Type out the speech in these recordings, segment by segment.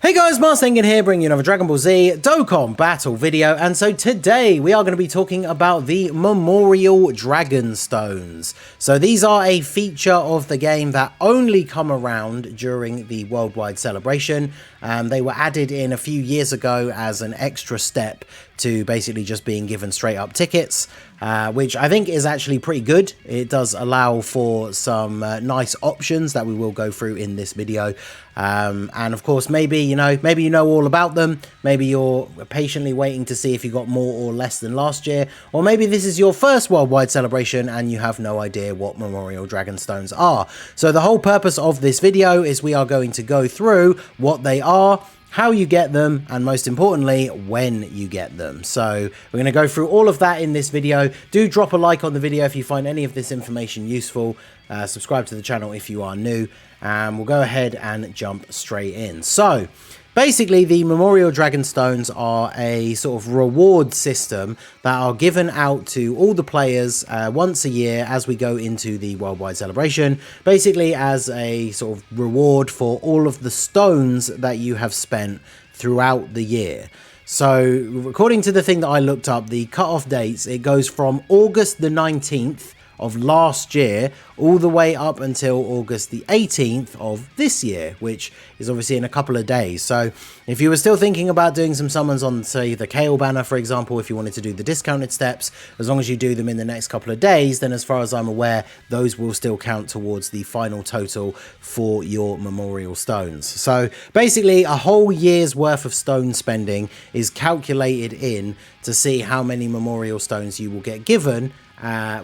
Hey guys, Marsengen here, bringing you another Dragon Ball Z Dokkan battle video, and so today we are going to be talking about the Memorial Dragon Stones. So these are a feature of the game that only come around during the worldwide celebration. They were added in a few years ago as an extra step to basically just being given straight up tickets, which I think is actually pretty good. It does allow for some nice options that we will go through in this video. And of course, maybe you know all about them. Maybe you're patiently waiting to see if you got more or less than last year, or maybe this is your first worldwide celebration and you have no idea what Memorial Dragon Stones are. So the whole purpose of this video is we are going to go through what they are, how you get them, and most importantly, when you get them. So we're going to go through all of that in this video. Do drop a like on the video if you find any of this information useful. Subscribe to the channel if you are new, and we'll go ahead and jump straight in. So basically, the Memorial Dragon Stones are a sort of reward system that are given out to all the players once a year as we go into the worldwide celebration, basically as a sort of reward for all of the stones that you have spent throughout the year. So according to the thing that I looked up, the cutoff dates, it goes from August the 19th of last year all the way up until August the 18th of this year, which is obviously in a couple of days. So if you were still thinking about doing some summons on, say, the Kale banner, for example, if you wanted to do the discounted steps, as long as you do them in the next couple of days, then as far as I'm aware, those will still count towards the final total for your Memorial Stones. So basically, a whole year's worth of stone spending is calculated in to see how many Memorial Stones you will get given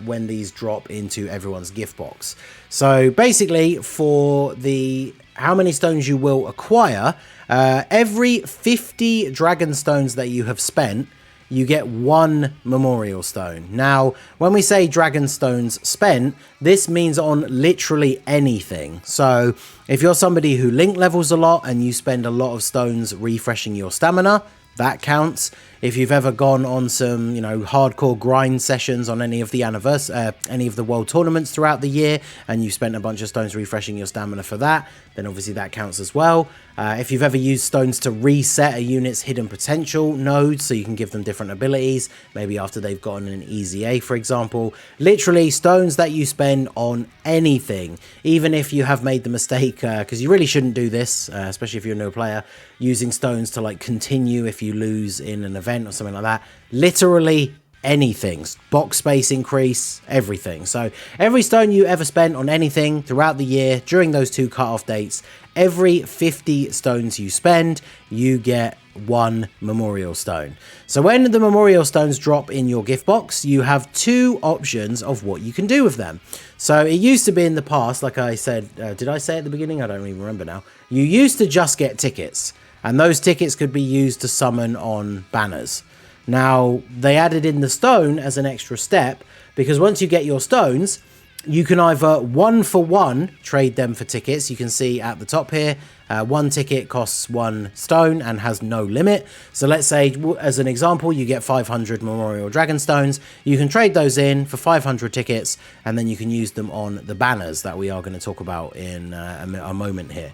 when these drop into everyone's gift box. So basically, for the how many stones you will acquire, every 50 dragon stones that you have spent, you get one Memorial Stone. Now, when we say dragon stones spent, this means on literally anything. So if you're somebody who link levels a lot and you spend a lot of stones refreshing your stamina, that counts. If you've ever gone on some, hardcore grind sessions on any of the world tournaments throughout the year, and you spent a bunch of stones refreshing your stamina for that, then obviously that counts as well. If you've ever used stones to reset a unit's hidden potential nodes, so you can give them different abilities, maybe after they've gotten an easy A, for example. Literally, stones that you spend on anything, even if you have made the mistake, because you really shouldn't do this, especially if you're a new player, using stones to like continue if you lose in an event or something like that. Literally anything, box space increase, everything. So every stone you ever spent on anything throughout the year during those two cutoff dates, every 50 stones you spend, you get one Memorial Stone. So when the Memorial Stones drop in your gift box, you have two options of what you can do with them. So it used to be in the past, like I said, did I say at the beginning? I don't even remember now. You used to just get tickets, and those tickets could be used to summon on banners. Now, they added in the stone as an extra step, because once you get your stones, you can either one for one trade them for tickets. You can see at the top here, one ticket costs one stone and has no limit. So let's say, as an example, you get 500 Memorial Dragon Stones. You can trade those in for 500 tickets, and then you can use them on the banners that we are going to talk about in a moment here.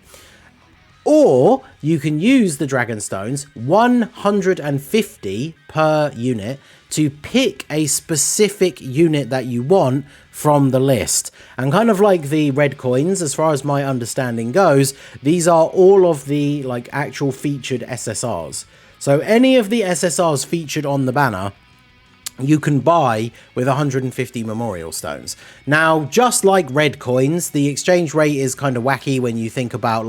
Or you can use the Dragon Stones, 150 per unit, to pick a specific unit that you want from the list. And kind of like the red coins, as far as my understanding goes, these are all of the actual featured SSRs. So any of the SSRs featured on the banner, you can buy with 150 Memorial Stones. Now, just like red coins, the exchange rate is kind of wacky when you think about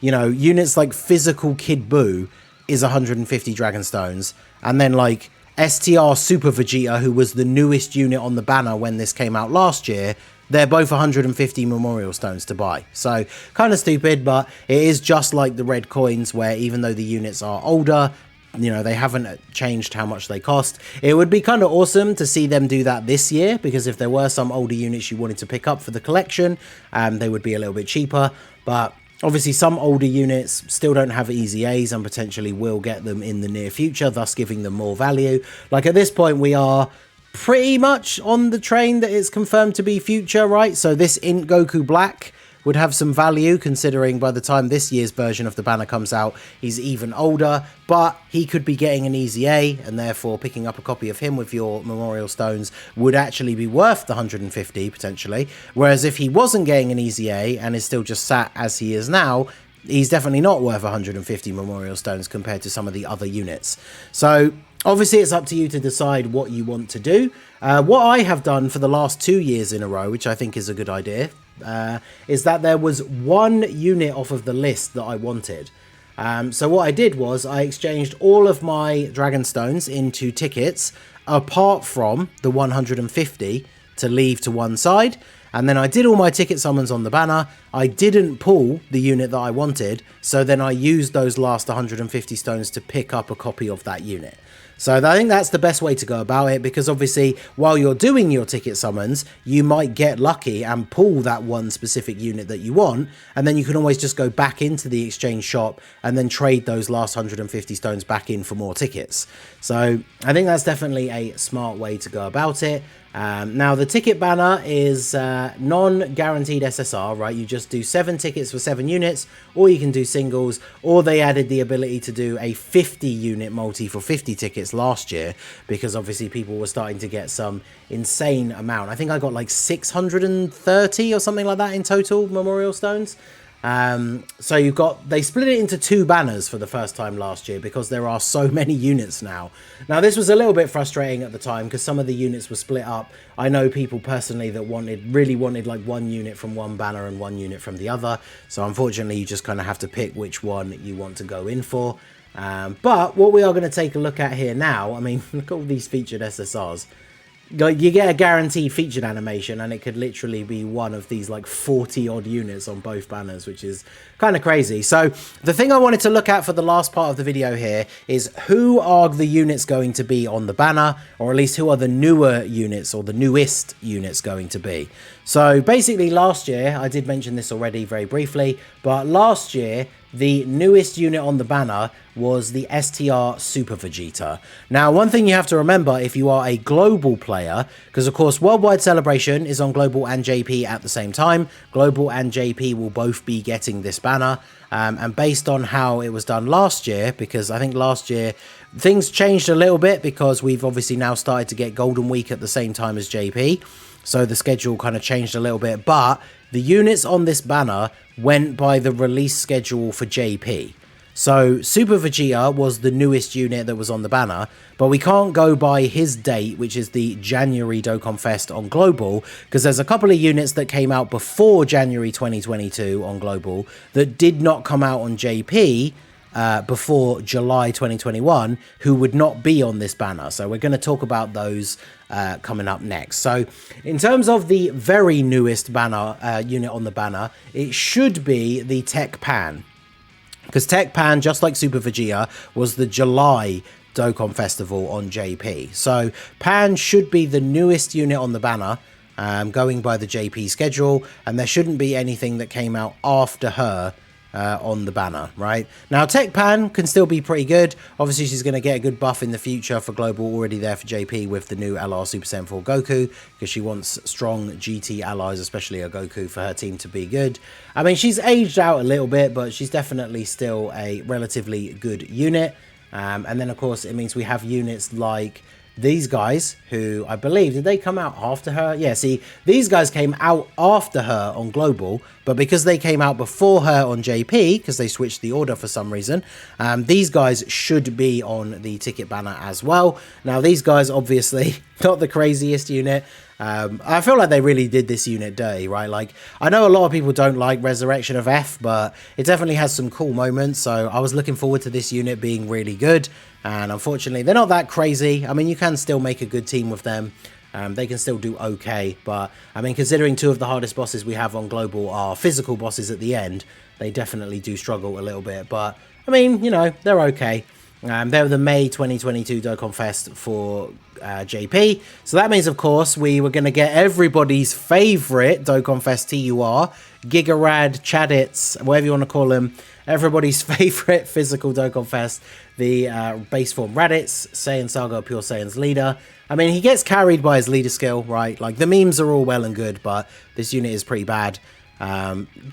units like Physical Kid Buu is 150 Dragon Stones, and then like STR Super Vegeta, who was the newest unit on the banner when this came out last year, they're both 150 Memorial Stones to buy. So kind of stupid, but it is just like the red coins, where even though the units are older, they haven't changed how much they cost. It would be kind of awesome to see them do that this year, because if there were some older units you wanted to pick up for the collection, they would be a little bit cheaper. But obviously some older units still don't have easy A's and potentially will get them in the near future, thus giving them more value. Like at this point, we are pretty much on the train that it's confirmed to be future, right? So this Int Goku Black would have some value, considering by the time this year's version of the banner comes out, he's even older, but he could be getting an easy A, and therefore picking up a copy of him with your Memorial Stones would actually be worth the 150 potentially, whereas if he wasn't getting an easy A and is still just sat as he is now, he's definitely not worth 150 Memorial Stones compared to some of the other units. So obviously it's up to you to decide what you want to do. What I have done for the last 2 years in a row, which I think is a good idea, is that there was one unit off of the list that I wanted. So what I did was I exchanged all of my Dragon Stones into tickets, apart from the 150 to leave to one side. And then I did all my ticket summons on the banner. I didn't pull the unit that I wanted, so then I used those last 150 stones to pick up a copy of that unit. So I think that's the best way to go about it, because obviously while you're doing your ticket summons, you might get lucky and pull that one specific unit that you want, and then you can always just go back into the exchange shop and then trade those last 150 stones back in for more tickets. So I think that's definitely a smart way to go about it. Now the ticket banner is non-guaranteed SSR, right? You just do 7 tickets for 7 units, or you can do singles, or they added the ability to do a 50 unit multi for 50 tickets last year, because obviously people were starting to get some insane amount. I think I got like 630 or something like that in total Memorial Stones. So you've got, they split it into 2 banners for the first time last year because there are so many units now. Now this was a little bit frustrating at the time because some of the units were split up. I know people personally that really wanted like 1 unit from one banner and 1 unit from the other. So unfortunately you just kind of have to pick which one you want to go in for. But what we are going to take a look at here now, I mean, look at all these featured SSRs. You get a guaranteed featured animation, and it could literally be one of these like 40 odd units on both banners, which is kind of crazy. So the thing I wanted to look at for the last part of the video here is who are the units going to be on the banner, or at least who are the newer units or the newest units going to be. So basically last year, I did mention this already very briefly, but last year the newest unit on the banner was the STR Super Vegeta. Now, one thing you have to remember if you are a global player, because of course Worldwide Celebration is on Global and JP at the same time. Global and JP will both be getting this banner. And based on how it was done last year, because I think last year things changed a little bit because we've obviously now started to get Golden Week at the same time as JP. So the schedule kind of changed a little bit, but the units on this banner went by the release schedule for JP. So Super Vegeta was the newest unit that was on the banner, but we can't go by his date, which is the January Dokkan Fest on Global, because there's a couple of units that came out before January 2022 on Global that did not come out on JP before July 2021, who would not be on this banner. So we're going to talk about those coming up next. So in terms of the very newest banner unit on the banner, it should be the Tech Pan. Because Tech Pan, just like Super Vegeta, was the July Dokkan Festival on JP. So Pan should be the newest unit on the banner, going by the JP schedule, and there shouldn't be anything that came out after her on the banner, right? Now, Tech Pan can still be pretty good. Obviously, she's going to get a good buff in the future for Global, already there for JP with the new LR Super Saiyan 4 Goku, because she wants strong GT allies, especially a Goku, for her team to be good. I mean, she's aged out a little bit, but she's definitely still a relatively good unit. And then, of course, it means we have units like these guys, who I believe, did they come out after her? Yeah, see, these guys came out after her on Global, but because they came out before her on JP, because they switched the order for some reason, these guys should be on the ticket banner as well. Now, these guys, obviously, not the craziest unit. I feel like they really did this unit dirty, right? Like, I know a lot of people don't like Resurrection of F, but it definitely has some cool moments, so I was looking forward to this unit being really good, and unfortunately, they're not that crazy. I mean, you can still make a good team with them. They can still do okay, but I mean, considering 2 of the hardest bosses we have on Global are physical bosses at the end, they definitely do struggle a little bit, but I mean, you know, they're okay. They're the May 2022 Dokkan Fest for JP. So that means, of course, we were going to get everybody's favorite Dokkan Fest TUR, Gigarad, Chadits, whatever you want to call them, everybody's favorite physical Dokkan Fest, the base form Raditz, Saiyan Saga Pure Saiyan's leader. I mean, he gets carried by his leader skill, right? Like, the memes are all well and good, but this unit is pretty bad.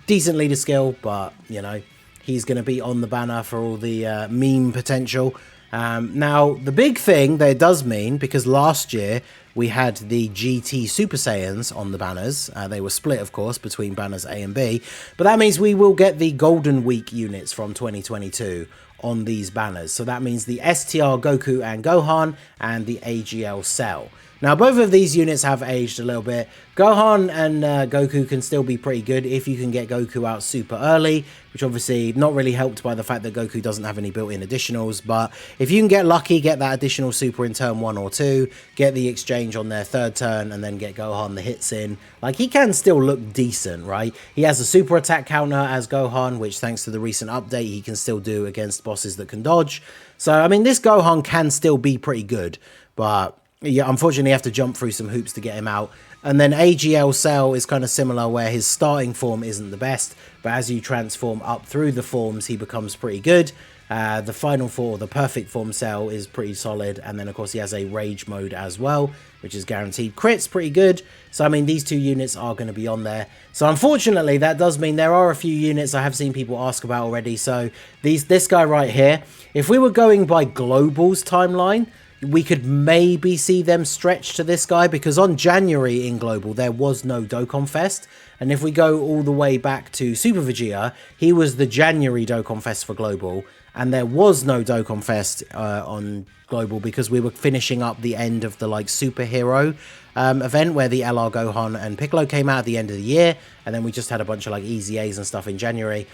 Decently to skill, but, you know, he's going to be on the banner for all the meme potential. Now, the big thing that it does mean, because last year we had the GT Super Saiyans on the banners. They were split, of course, between banners A and B. But that means we will get the Golden Week units from 2022 on these banners. So that means the STR Goku and Gohan and the AGL Cell. Now, both of these units have aged a little bit. Gohan and Goku can still be pretty good if you can get Goku out super early, which obviously not really helped by the fact that Goku doesn't have any built-in additionals. But if you can get lucky, get that additional super in turn 1 or 2, get the exchange on their third turn, and then get Gohan the hits in, like, he can still look decent, right? He has a super attack counter as Gohan, which thanks to the recent update, he can still do against bosses that can dodge. So, I mean, this Gohan can still be pretty good, but yeah, unfortunately, you have to jump through some hoops to get him out. And then AGL Cell is kind of similar, where his starting form isn't the best, but as you transform up through the forms, he becomes pretty good. The final form, the perfect form Cell, is pretty solid, and then of course he has a rage mode as well, which is guaranteed crits, pretty good. So I mean, these two units are going to be on there. So unfortunately, that does mean there are a few units I have seen people ask about already. So this guy right here, if we were going by Global's timeline, we could maybe see them stretch to this guy, because on January in Global, there was no Dokkan Fest. And if we go all the way back to Super Vegeta, he was the January Dokkan Fest for Global. And there was no Dokkan Fest on Global because we were finishing up the end of the, like, superhero event where the LR Gohan and Piccolo came out at the end of the year. And then we just had a bunch of, like, Easy A's and stuff in January.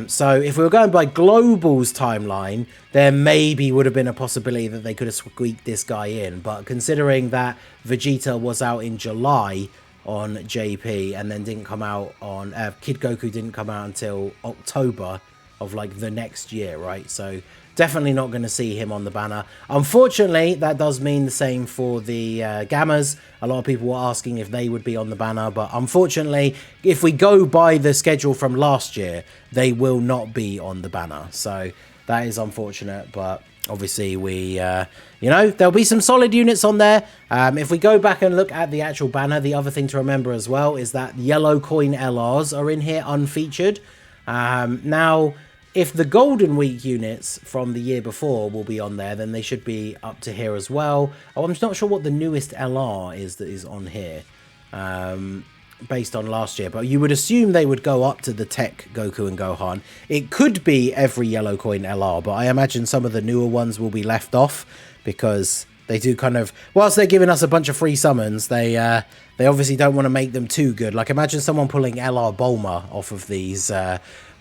So if we were going by Global's timeline, there maybe would have been a possibility that they could have squeaked this guy in. But considering that Vegeta was out in July on JP and then didn't come out on... Kid Goku didn't come out until October of, like, the next year, right? So definitely not going to see him on the banner. Unfortunately, that does mean the same for the Gammas. A lot of people were asking if they would be on the banner, but unfortunately, if we go by the schedule from last year, they will not be on the banner. So that is unfortunate, but obviously we, you know, there'll be some solid units on there. If we go back and look at the actual banner, the other thing to remember as well is that yellow coin LRs are in here unfeatured. Now, if the Golden Week units from the year before will be on there, then they should be up to here as well. Oh, I'm not sure what the newest LR is that is on here, based on last year. But you would assume they would go up to the Tech Goku and Gohan. It could be every yellow coin LR, but I imagine some of the newer ones will be left off because they do kind of... Whilst they're giving us a bunch of free summons, they obviously don't want to make them too good. Like, imagine someone pulling LR Bulma off of these...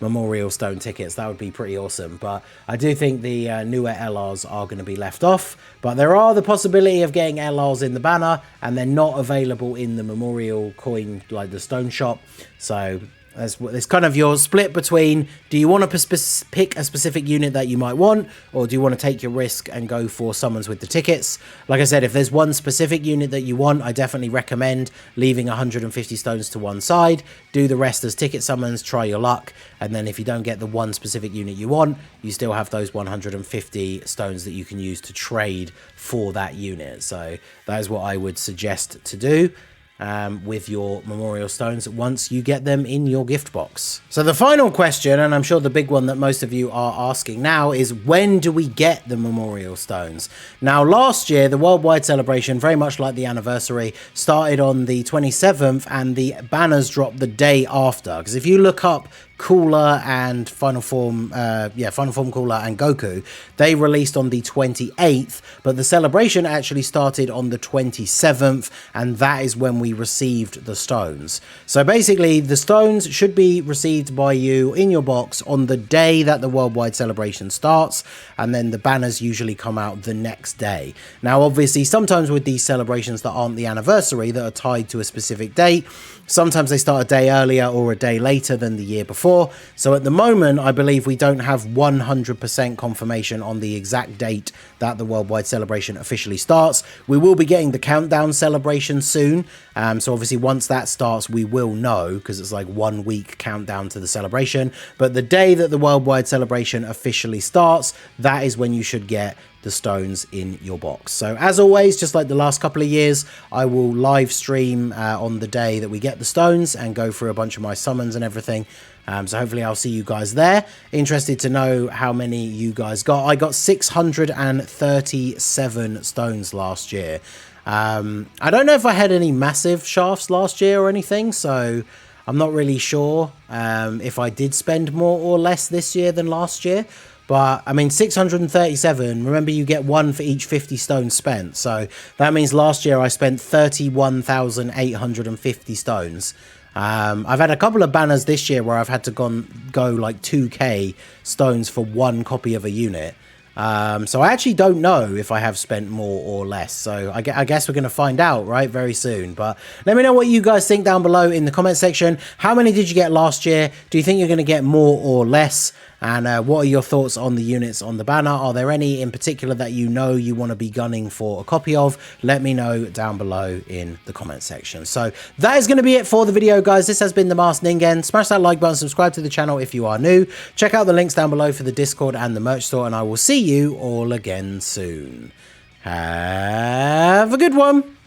Memorial Stone tickets. That would be pretty awesome. But I do think the newer LRs are going to be left off. But there are the possibility of getting LRs in the banner, and they're not available in the Memorial coin, like the Stone Shop. So it's kind of your split between, do you want to pick a specific unit that you might want, or do you want to take your risk and go for summons with the tickets? Like I said, if there's one specific unit that you want, I definitely recommend leaving 150 stones to one side, do the rest as ticket summons, try your luck, and then if you don't get the one specific unit you want, you still have those 150 stones that you can use to trade for that unit. So that is what I would suggest to do. With your Memorial Stones once you get them in your gift box. So the final question, and I'm sure the big one that most of you are asking now, is when do we get the Memorial Stones? Now, last year, the worldwide celebration, very much like the anniversary, started on the 27th and the banners dropped the day after. Because if you look up Cooler and Final Form Cooler and Goku, they released on the 28th, but the celebration actually started on the 27th, and that is when we received the stones. So basically, the stones should be received by you in your box on the day that the worldwide celebration starts, and then the banners usually come out the next day. Now, obviously, sometimes with these celebrations that aren't the anniversary, that are tied to a specific date, sometimes they start a day earlier or a day later than the year before. So at the moment, I believe we don't have 100% confirmation on the exact date that the worldwide celebration officially starts. We will be getting the countdown celebration soon. So obviously once that starts, we will know, because it's like 1 week countdown to the celebration. But the day that the worldwide celebration officially starts, that is when you should get the stones in your box. So as always, just like the last couple of years, I will live stream on the day that we get the stones and go through a bunch of my summons and everything. So hopefully I'll see you guys there. Interested to know how many you guys got. I got 637 stones last year. I don't know if I had any massive shafts last year or anything, so I'm not really sure if I did spend more or less this year than last year. But, I mean, 637, remember you get one for each 50 stones spent. So that means last year I spent 31,850 stones. I've had a couple of banners this year where I've had to go like 2k stones for one copy of a unit. So I actually don't know if I have spent more or less. So I guess we're going to find out, right, very soon. But let me know what you guys think down below in the comment section. How many did you get last year? Do you think you're going to get more or less? And what are your thoughts on the units on the banner? Are there any in particular that you know you want to be gunning for a copy of? Let me know down below in the comment section. So that is going to be it for the video, guys. This has been the Masked Ningen. Smash that like button, subscribe to the channel if you are new. Check out the links down below for the Discord and the merch store, and I will see you all again soon. Have a good one.